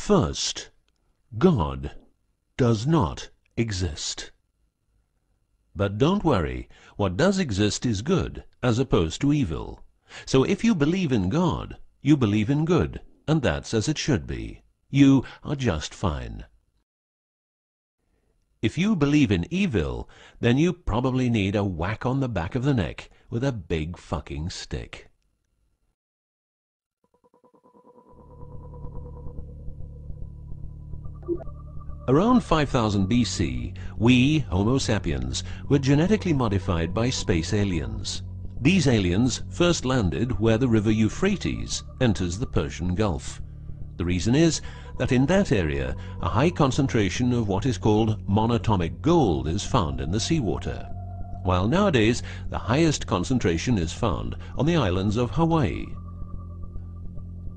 First, God does not exist. But don't worry, what does exist is good, as opposed to evil. So if you believe in God, you believe in good, and that's as it should be. You are just fine. If you believe in evil, then you probably need a whack on the back of the neck with a big fucking stick. Around 5000 BC, we, Homo sapiens, were genetically modified by space aliens. These aliens first landed where the river Euphrates enters the Persian Gulf. The reason is that in that area, a high concentration of what is called monatomic gold is found in the seawater, while nowadays the highest concentration is found on the islands of Hawaii.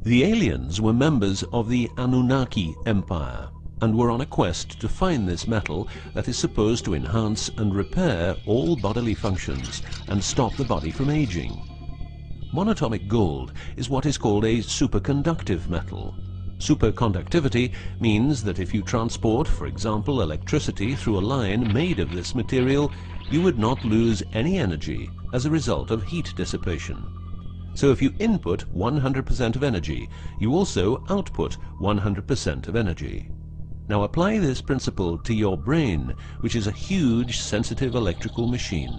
The aliens were members of the Annunaki Empire, and were on a quest to find this metal that is supposed to enhance and repair all bodily functions and stop the body from aging. Monatomic gold is what is called a superconductive metal. Superconductivity means that if you transport, for example, electricity through a line made of this material, you would not lose any energy as a result of heat dissipation. So if you input 100% of energy, you also output 100% of energy. Now apply this principle to your brain, which is a huge, sensitive electrical machine.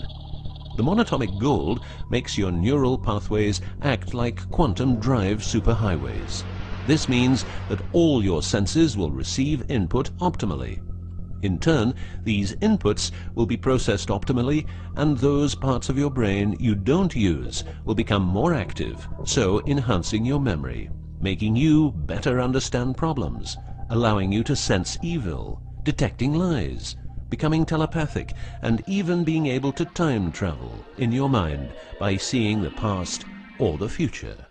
The monatomic gold makes your neural pathways act like quantum drive superhighways. This means that all your senses will receive input optimally. In turn, these inputs will be processed optimally, and those parts of your brain you don't use will become more active, so enhancing your memory, making you better understand problems, allowing you to sense evil, detecting lies, becoming telepathic, and even being able to time travel in your mind by seeing the past or the future.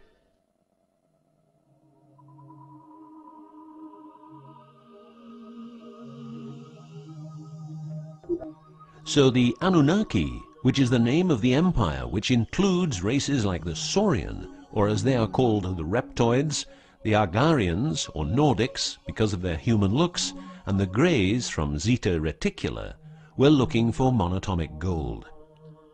So the Annunaki, which is the name of the empire which includes races like the Saurian, or as they are called the Reptoids, the Argarians, or Nordics, because of their human looks, and the Greys from Zeta Reticula, were looking for monatomic gold.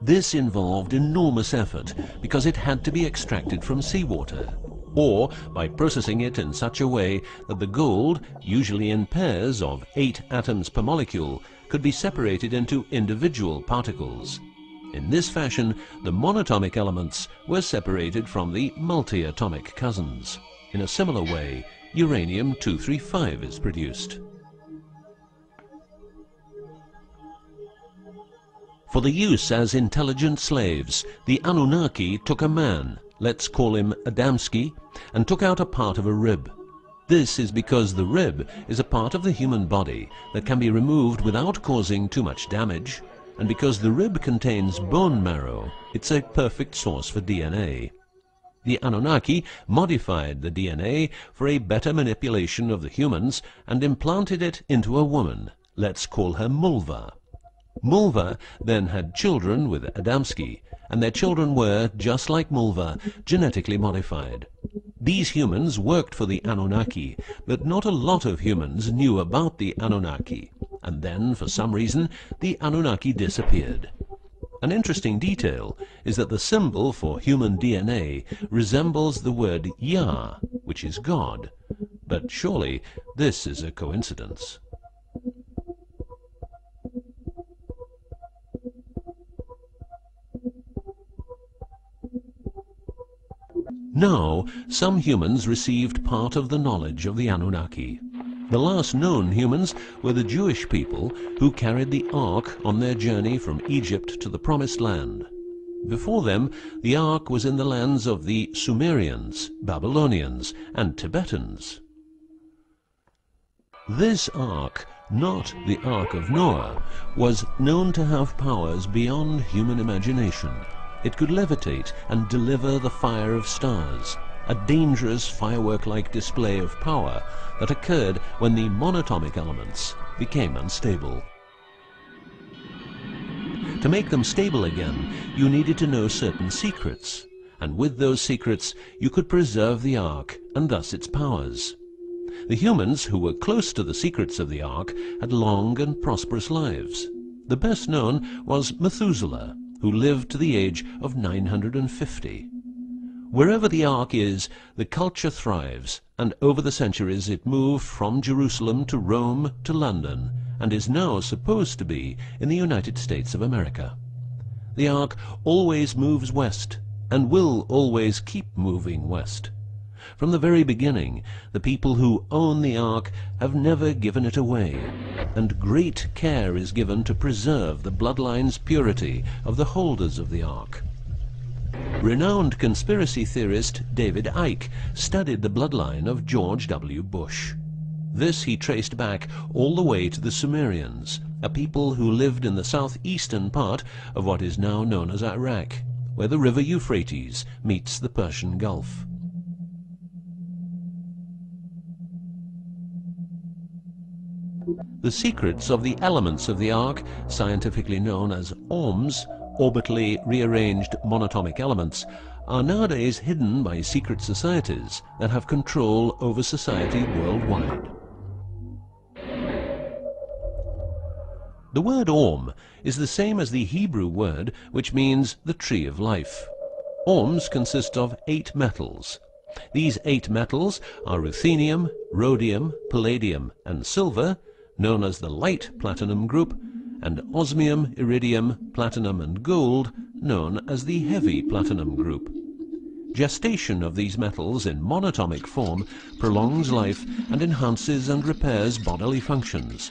This involved enormous effort because it had to be extracted from seawater, or by processing it in such a way that the gold, usually in pairs of 8 atoms per molecule, could be separated into individual particles. In this fashion, the monatomic elements were separated from the multi-atomic cousins. In a similar way, uranium-235 is produced. For the use as intelligent slaves, the Annunaki took a man, let's call him Adamski, and took out a part of a rib. This is because the rib is a part of the human body that can be removed without causing too much damage, and because the rib contains bone marrow, it's a perfect source for DNA. The Annunaki modified the DNA for a better manipulation of the humans and implanted it into a woman, let's call her Mulva. Mulva then had children with Adamski, and their children were, just like Mulva, genetically modified. These humans worked for the Annunaki, but not a lot of humans knew about the Annunaki, and then, for some reason, the Annunaki disappeared. An interesting detail is that the symbol for human DNA resembles the word Yah, which is God, but surely this is a coincidence. Now, some humans received part of the knowledge of the Annunaki. The last known humans were the Jewish people who carried the Ark on their journey from Egypt to the Promised Land. Before them, the Ark was in the lands of the Sumerians, Babylonians, and Tibetans. This Ark, not the Ark of Noah, was known to have powers beyond human imagination. It could levitate and deliver the fire of stars, a dangerous firework-like display of power that occurred when the monatomic elements became unstable. To make them stable again, you needed to know certain secrets, and with those secrets you could preserve the Ark and thus its powers. The humans who were close to the secrets of the Ark had long and prosperous lives. The best known was Methuselah, who lived to the age of 950. Wherever the Ark is, the culture thrives, and over the centuries it moved from Jerusalem to Rome to London, and is now supposed to be in the United States of America. The Ark always moves west, and will always keep moving west. From the very beginning, the people who own the Ark have never given it away, and great care is given to preserve the bloodline's purity of the holders of the Ark. Renowned conspiracy theorist David Icke studied the bloodline of George W. Bush. This he traced back all the way to the Sumerians, a people who lived in the southeastern part of what is now known as Iraq, where the river Euphrates meets the Persian Gulf. The secrets of the elements of the Ark, scientifically known as ORMs, orbitally rearranged monatomic elements, are nowadays hidden by secret societies that have control over society worldwide. The word ORM is the same as the Hebrew word which means the tree of life. ORMs consist of 8 metals. These 8 metals are ruthenium, rhodium, palladium, and silver, known as the light platinum group, and osmium, iridium, platinum, and gold, known as the heavy platinum group. Gestation of these metals in monatomic form prolongs life and enhances and repairs bodily functions.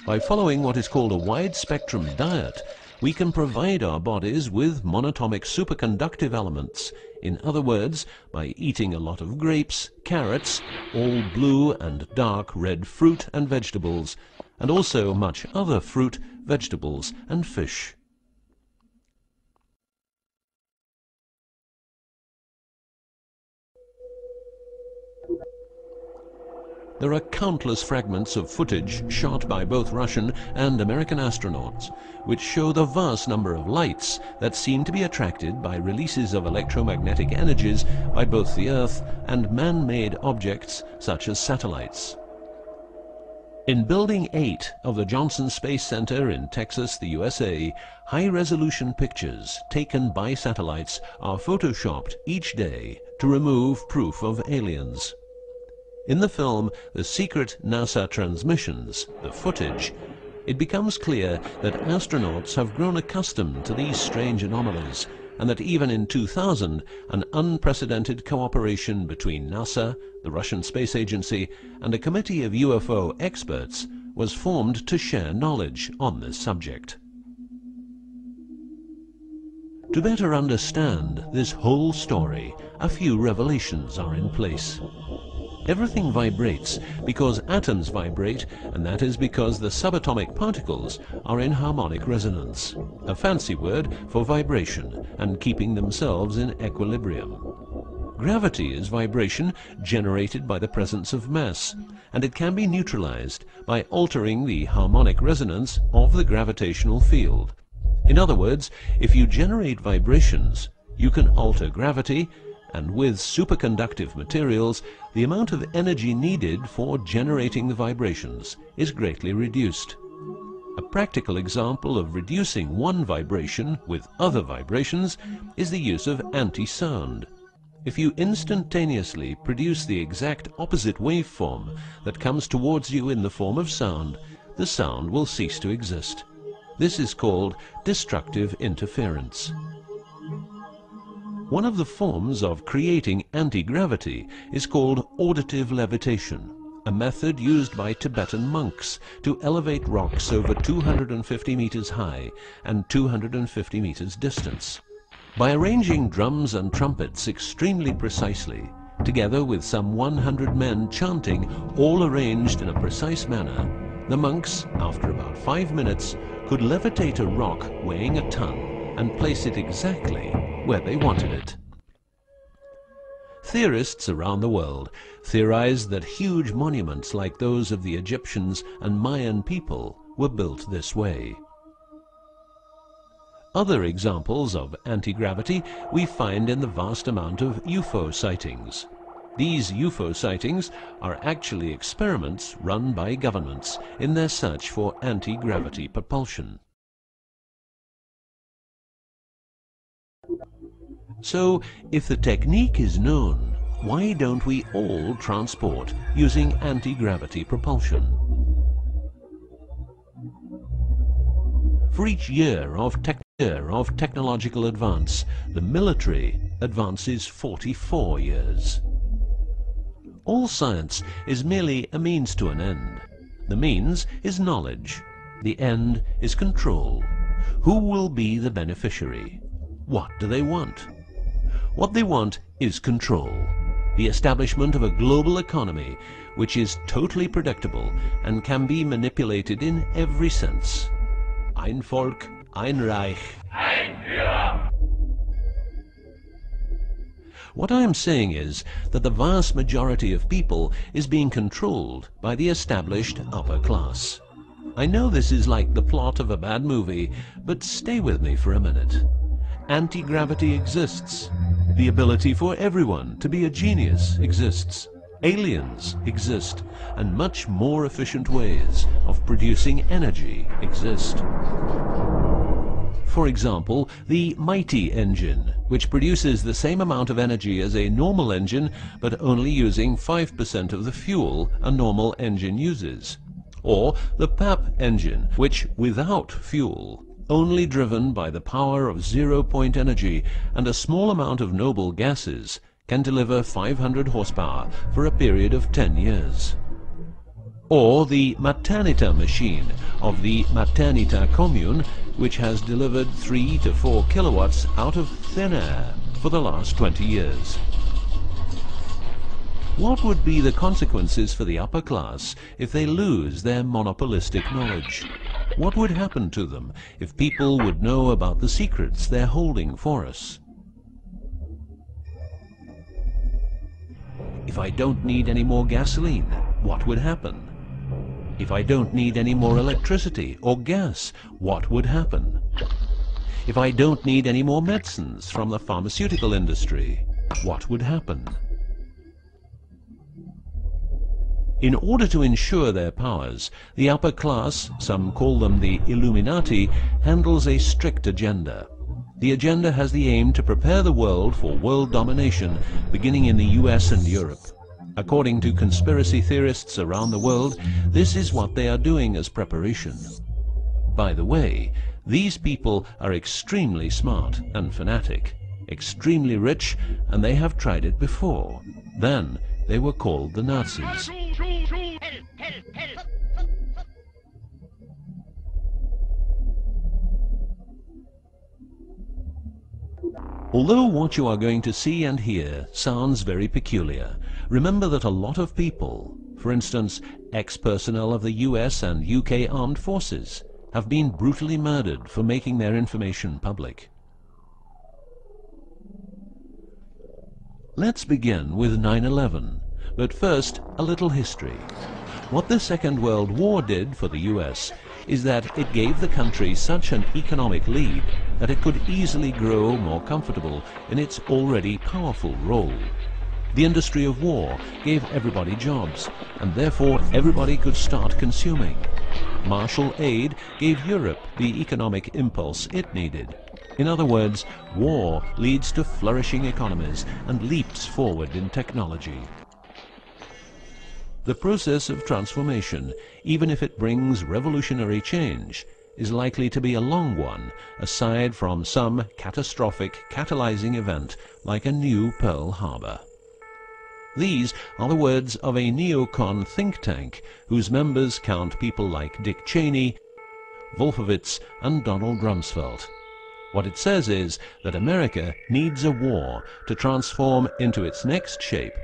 By following what is called a wide-spectrum diet, we can provide our bodies with monatomic superconductive elements. In other words, by eating a lot of grapes, carrots, all blue and dark red fruit and vegetables, and also much other fruit, vegetables, and fish. There are countless fragments of footage shot by both Russian and American astronauts, which show the vast number of lights that seem to be attracted by releases of electromagnetic energies by both the Earth and man-made objects such as satellites. In Building 8 of the Johnson Space Center in Texas, the USA, high-resolution pictures taken by satellites are photoshopped each day to remove proof of aliens. In the film The Secret NASA Transmissions, the footage, it becomes clear that astronauts have grown accustomed to these strange anomalies, and that even in 2000, an unprecedented cooperation between NASA, the Russian Space Agency, and a committee of UFO experts was formed to share knowledge on this subject. To better understand this whole story, a few revelations are in place. Everything vibrates because atoms vibrate, and that is because the subatomic particles are in harmonic resonance, a fancy word for vibration and keeping themselves in equilibrium. Gravity is vibration generated by the presence of mass, and it can be neutralized by altering the harmonic resonance of the gravitational field. In other words, if you generate vibrations, you can alter gravity, and with superconductive materials, the amount of energy needed for generating the vibrations is greatly reduced. A practical example of reducing one vibration with other vibrations is the use of anti-sound. If you instantaneously produce the exact opposite waveform that comes towards you in the form of sound, the sound will cease to exist. This is called destructive interference. One of the forms of creating anti-gravity is called auditive levitation, a method used by Tibetan monks to elevate rocks over 250 meters high and 250 meters distance. By arranging drums and trumpets extremely precisely, together with some 100 men chanting, all arranged in a precise manner, the monks, after about 5 minutes, could levitate a rock weighing a ton and place it exactly where they wanted it. Theorists around the world theorized that huge monuments like those of the Egyptians and Mayan people were built this way. Other examples of anti-gravity we find in the vast amount of UFO sightings. These UFO sightings are actually experiments run by governments in their search for anti-gravity propulsion. So, if the technique is known, why don't we all transport using anti-gravity propulsion? For each year of technological advance, the military advances 44 years. All science is merely a means to an end. The means is knowledge. The end is control. Who will be the beneficiary? What do they want? What they want is control. The establishment of a global economy which is totally predictable and can be manipulated in every sense. Ein Volk, ein Reich, ein Führer. What I am saying is that the vast majority of people is being controlled by the established upper class. I know this is like the plot of a bad movie, but stay with me for a minute. Anti-gravity exists. The ability for everyone to be a genius exists. Aliens exist, and much more efficient ways of producing energy exist. For example, the mighty engine, which produces the same amount of energy as a normal engine, but only using 5% of the fuel a normal engine uses. Or the PAP engine, which, without fuel, only driven by the power of zero-point energy and a small amount of noble gases, can deliver 500 horsepower for a period of 10 years. Or the Maternita machine of the Maternita commune, which has delivered 3 to 4 kilowatts out of thin air for the last 20 years. What would be the consequences for the upper class if they lose their monopolistic knowledge? What would happen to them if people would know about the secrets they're holding for us? If I don't need any more gasoline, what would happen? If I don't need any more electricity or gas, what would happen? If I don't need any more medicines from the pharmaceutical industry, what would happen? In order to ensure their powers, the upper class, some call them the Illuminati, handles a strict agenda. The agenda has the aim to prepare the world for world domination, beginning in the US and Europe. According to conspiracy theorists around the world, this is what they are doing as preparation. By the way, these people are extremely smart and fanatic, extremely rich, and they have tried it before. Then they were called the Nazis. Although what you are going to see and hear sounds very peculiar, remember that a lot of people, for instance, ex-personnel of the US and UK armed forces, have been brutally murdered for making their information public. Let's begin with 9/11, but first a little history. What the Second World War did for the US is that it gave the country such an economic lead that it could easily grow more comfortable in its already powerful role. The industry of war gave everybody jobs, and therefore everybody could start consuming. Marshall aid gave Europe the economic impulse it needed. In other words, war leads to flourishing economies and leaps forward in technology. The process of transformation, even if it brings revolutionary change, is likely to be a long one, aside from some catastrophic catalyzing event like a new Pearl Harbor. These are the words of a neocon think tank whose members count people like Dick Cheney, Wolfowitz, and Donald Rumsfeld. What it says is that America needs a war to transform into its next shape,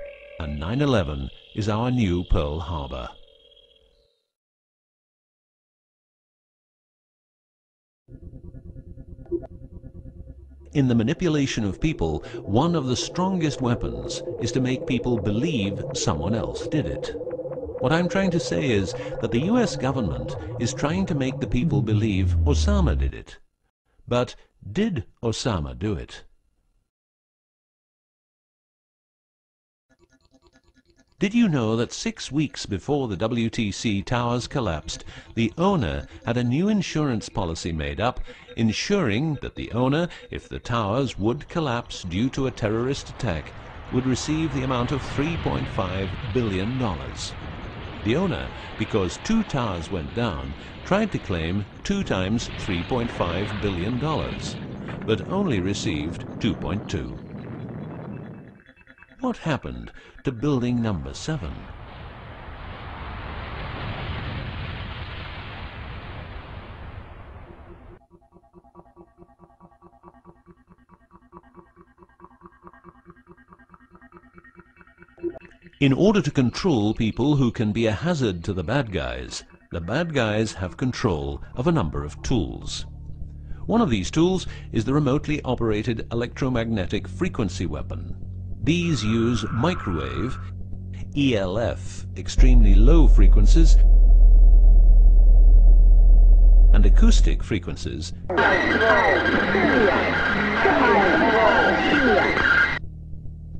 and 9/11 is our new Pearl Harbor. In the manipulation of people, one of the strongest weapons is to make people believe someone else did it. What I'm trying to say is that the US government is trying to make the people believe Osama did it. But did Osama do it? Did you know that 6 weeks before the WTC towers collapsed, the owner had a new insurance policy made up, ensuring that the owner, if the towers would collapse due to a terrorist attack, would receive the amount of $3.5 billion. The owner, because 2 towers went down, tried to claim 2 times $3.5 billion, but only received 2.2. What happened to building number 7? In order to control people who can be a hazard to the bad guys have control of a number of tools. One of these tools is the remotely operated electromagnetic frequency weapon. These use microwave, ELF, extremely low frequencies, and acoustic frequencies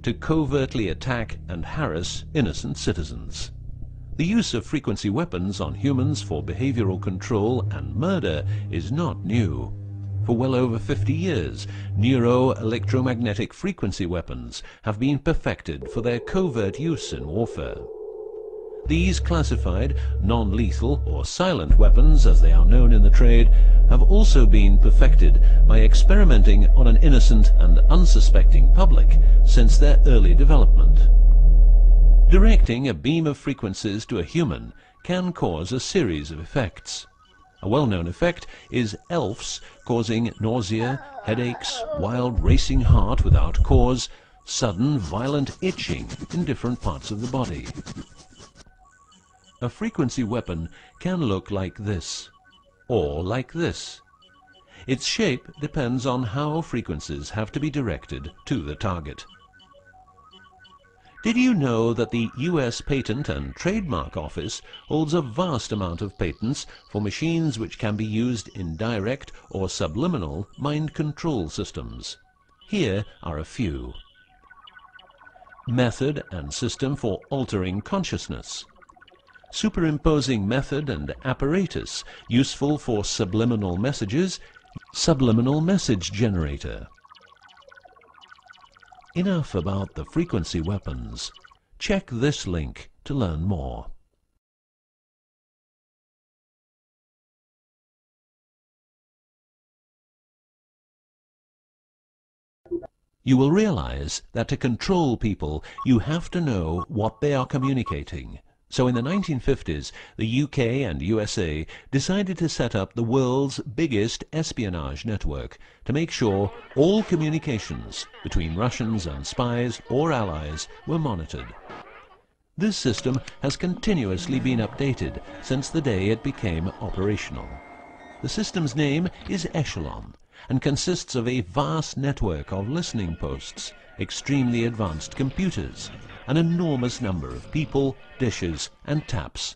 to covertly attack and harass innocent citizens. The use of frequency weapons on humans for behavioral control and murder is not new. For well over 50 years, neuro-electromagnetic frequency weapons have been perfected for their covert use in warfare. These classified, non-lethal or silent weapons, as they are known in the trade, have also been perfected by experimenting on an innocent and unsuspecting public since their early development. Directing a beam of frequencies to a human can cause a series of effects. A well-known effect is elves causing nausea, headaches, wild racing heart without cause, sudden violent itching in different parts of the body. A frequency weapon can look like this, or like this. Its shape depends on how frequencies have to be directed to the target. Did you know that the US Patent and Trademark Office holds a vast amount of patents for machines which can be used in direct or subliminal mind control systems? Here are a few. Method and system for altering consciousness. Superimposing method and apparatus useful for subliminal messages, subliminal message generator. Enough about the frequency weapons. Check this link to learn more. You will realize that to control people, you have to know what they are communicating. So in the 1950s, the UK and USA decided to set up the world's biggest espionage network to make sure all communications between Russians and spies or allies were monitored. This system has continuously been updated since the day it became operational. The system's name is Echelon and consists of a vast network of listening posts, extremely advanced computers, an enormous number of people, dishes, and taps.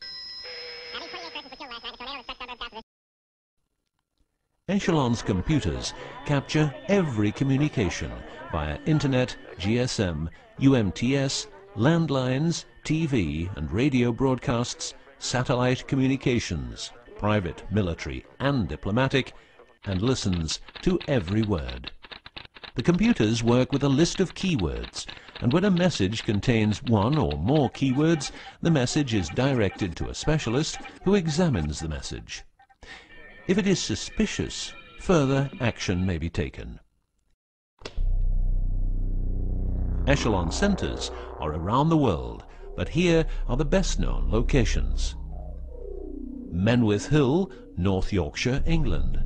Echelon's computers capture every communication via internet, GSM, UMTS, landlines, TV and radio broadcasts, satellite communications, private, military, and diplomatic, and listens to every word. The computers work with a list of keywords, and when a message contains one or more keywords, the message is directed to a specialist who examines the message. If it is suspicious, further action may be taken. Echelon centres are around the world, but here are the best-known locations. Menwith Hill, North Yorkshire, England.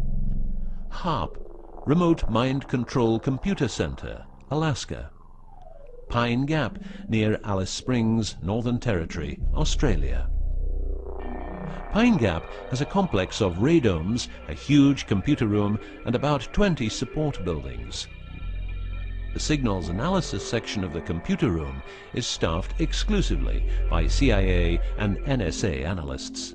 HARP, Remote Mind Control Computer Centre, Alaska. Pine Gap, near Alice Springs, Northern Territory, Australia. Pine Gap has a complex of radomes, a huge computer room, and about 20 support buildings. The signals analysis section of the computer room is staffed exclusively by CIA and NSA analysts.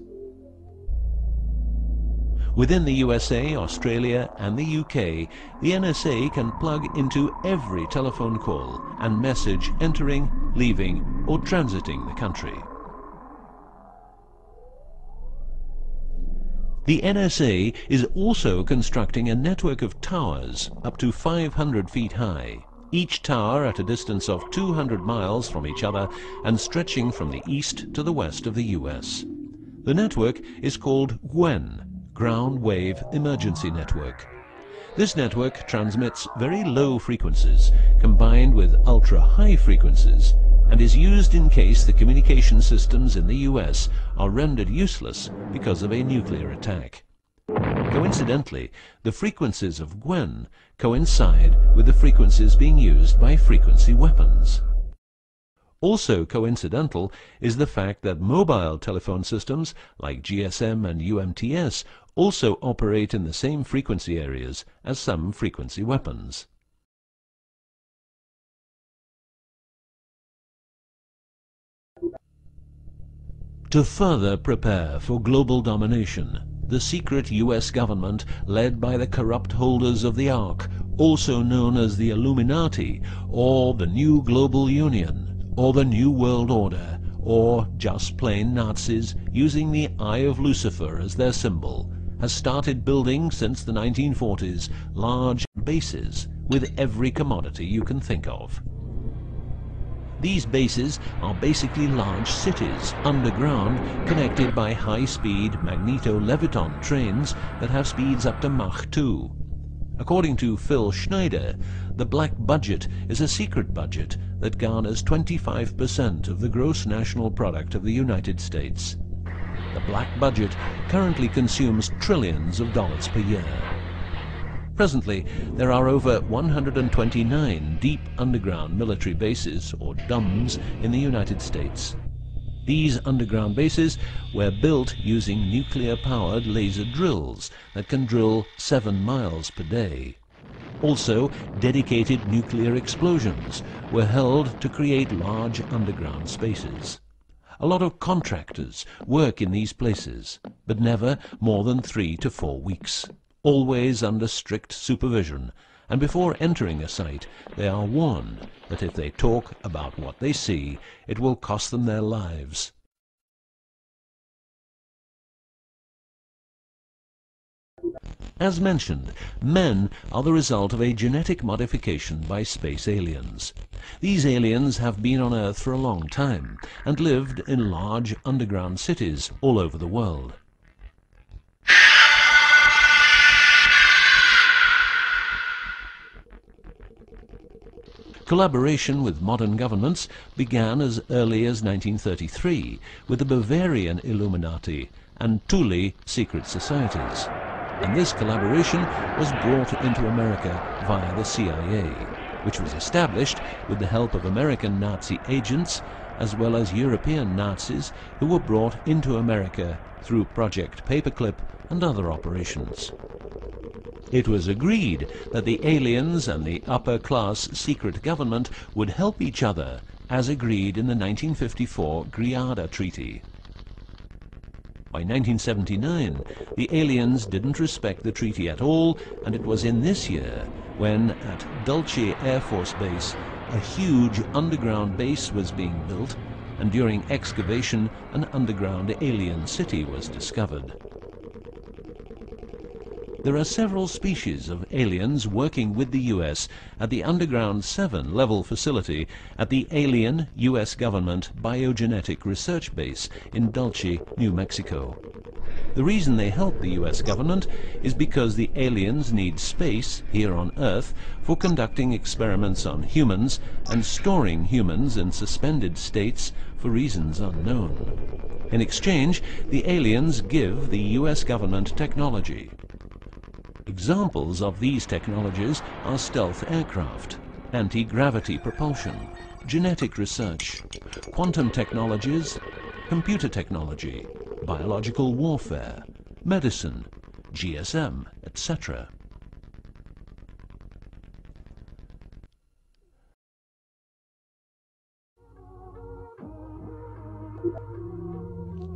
Within the USA, Australia and the UK, the NSA can plug into every telephone call and message entering, leaving or transiting the country. The NSA is also constructing a network of towers up to 500 feet high, each tower at a distance of 200 miles from each other and stretching from the east to the west of the US. The network is called GWEN, Ground Wave Emergency Network. This network transmits very low frequencies combined with ultra-high frequencies and is used in case the communication systems in the US are rendered useless because of a nuclear attack. Coincidentally, the frequencies of GWEN coincide with the frequencies being used by frequency weapons. Also coincidental is the fact that mobile telephone systems like GSM and UMTS also operate in the same frequency areas as some frequency weapons. To further prepare for global domination, the secret US government, led by the corrupt holders of the Ark, also known as the Illuminati, or the New Global Union, or the New World Order, or just plain Nazis using the Eye of Lucifer as their symbol, has started building since the 1940s large bases with every commodity you can think of. These bases are basically large cities underground, connected by high-speed magneto-leviton trains that have speeds up to Mach 2. According to Phil Schneider, the black budget is a secret budget that garners 25% of the gross national product of the United States. The black budget currently consumes trillions of dollars per year. Presently, there are over 129 deep underground military bases, or DUMBs, in the United States. These underground bases were built using nuclear-powered laser drills that can drill 7 miles per day. Also, dedicated nuclear explosions were held to create large underground spaces. A lot of contractors work in these places, but never more than 3 to 4 weeks. Always under strict supervision, and before entering a site they are warned that if they talk about what they see, it will cost them their lives. As mentioned, men are the result of a genetic modification by space aliens. These aliens have been on Earth for a long time and lived in large underground cities all over the world. Collaboration with modern governments began as early as 1933 with the Bavarian Illuminati and Thule secret societies, and this collaboration was brought into America via the CIA, which was established with the help of American Nazi agents as well as European Nazis who were brought into America through Project Paperclip and other operations. It was agreed that the aliens and the upper-class secret government would help each other, as agreed in the 1954 Greada Treaty. By 1979, the aliens didn't respect the treaty at all, and it was in this year when, at Dulce Air Force Base, a huge underground base was being built, and during excavation, an underground alien city was discovered. There are several species of aliens working with the US at the Underground 7 level facility at the Alien US Government Biogenetic Research Base in Dulce, New Mexico. The reason they help the US government is because the aliens need space here on Earth for conducting experiments on humans and storing humans in suspended states for reasons unknown. In exchange, the aliens give the US government technology. Examples of these technologies are stealth aircraft, anti-gravity propulsion, genetic research, quantum technologies, computer technology, biological warfare, medicine, GSM, etc.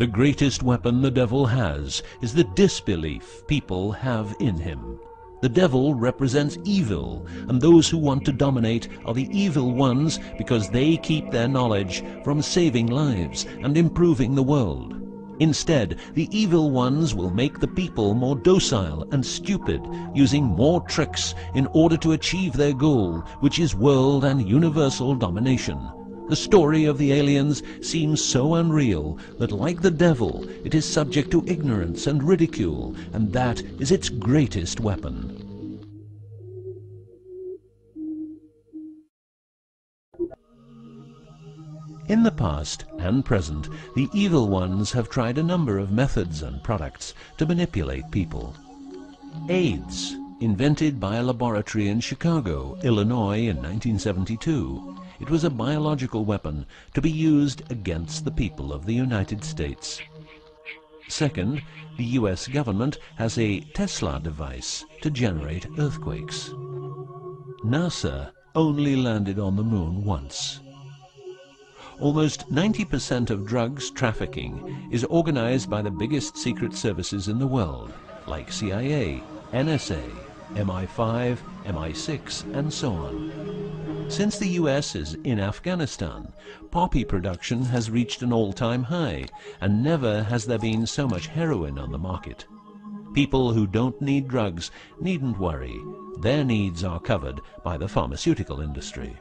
The greatest weapon the devil has is the disbelief people have in him. The devil represents evil, and those who want to dominate are the evil ones because they keep their knowledge from saving lives and improving the world. Instead, the evil ones will make the people more docile and stupid, using more tricks in order to achieve their goal, which is world and universal domination. The story of the aliens seems so unreal that, like the devil, it is subject to ignorance and ridicule, and that is its greatest weapon. In the past and present, the evil ones have tried a number of methods and products to manipulate people. AIDS, invented by a laboratory in Chicago, Illinois in 1972. It was a biological weapon to be used against the people of the United States. Second, the US government has a Tesla device to generate earthquakes. NASA only landed on the moon once. Almost 90% of drugs trafficking is organized by the biggest secret services in the world, like CIA, NSA, MI5, MI6, and so on. Since the US is in Afghanistan, poppy production has reached an all-time high, and never has there been so much heroin on the market. People who don't need drugs needn't worry. Their needs are covered by the pharmaceutical industry.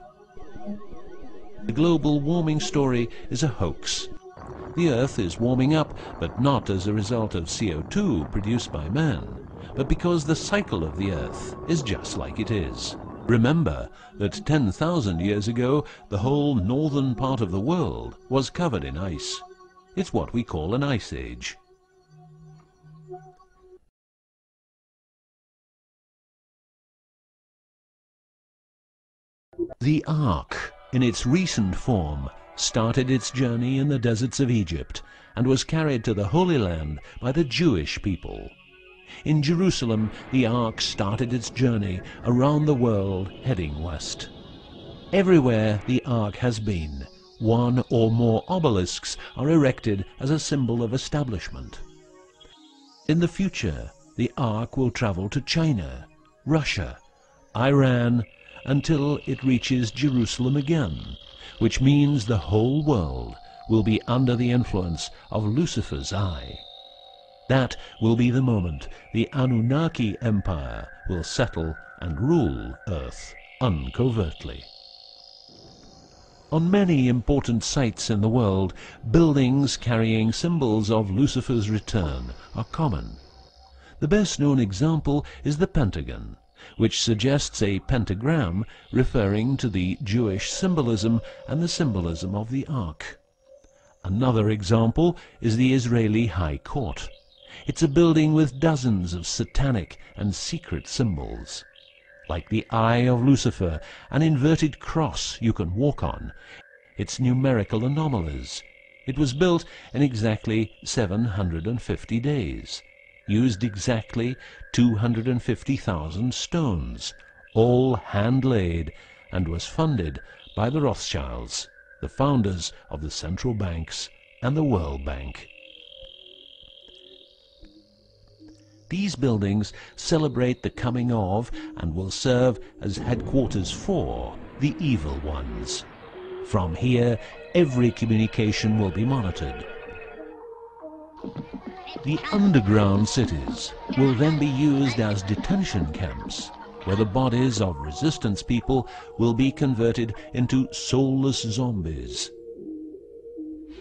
The global warming story is a hoax. The Earth is warming up, but not as a result of CO2 produced by man, but because the cycle of the Earth is just like it is. Remember that 10,000 years ago, the whole northern part of the world was covered in ice. It's what we call an ice age. The Ark, in its recent form, started its journey in the deserts of Egypt and was carried to the Holy Land by the Jewish people. In Jerusalem, the Ark started its journey around the world heading west. Everywhere the Ark has been, one or more obelisks are erected as a symbol of establishment. In the future, the Ark will travel to China, Russia, Iran, until it reaches Jerusalem again, which means the whole world will be under the influence of Lucifer's eye. That will be the moment the Annunaki Empire will settle and rule Earth uncovertly. On many important sites in the world, buildings carrying symbols of Lucifer's return are common. The best-known example is the Pentagon, which suggests a pentagram referring to the Jewish symbolism and the symbolism of the Ark. Another example is the Israeli High Court. It's a building with dozens of satanic and secret symbols. Like the Eye of Lucifer, an inverted cross you can walk on, its numerical anomalies. It was built in exactly 750 days. Used exactly 250,000 stones, all hand-laid, and was funded by the Rothschilds, the founders of the central banks and the World Bank. These buildings celebrate the coming of and will serve as headquarters for the evil ones. From here, every communication will be monitored. The underground cities will then be used as detention camps, where the bodies of resistance people will be converted into soulless zombies.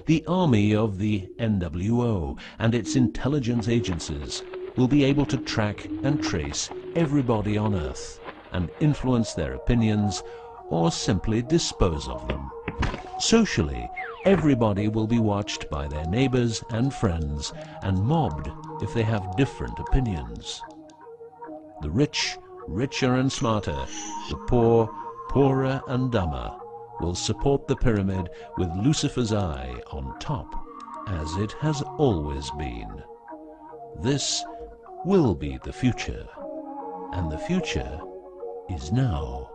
The army of the NWO and its intelligence agencies will be able to track and trace everybody on Earth and influence their opinions or simply dispose of them. Socially, everybody will be watched by their neighbors and friends and mobbed if they have different opinions. The rich, richer and smarter, the poor, poorer and dumber, will support the pyramid with Lucifer's eye on top, as it has always been. This will be the future, and the future is now.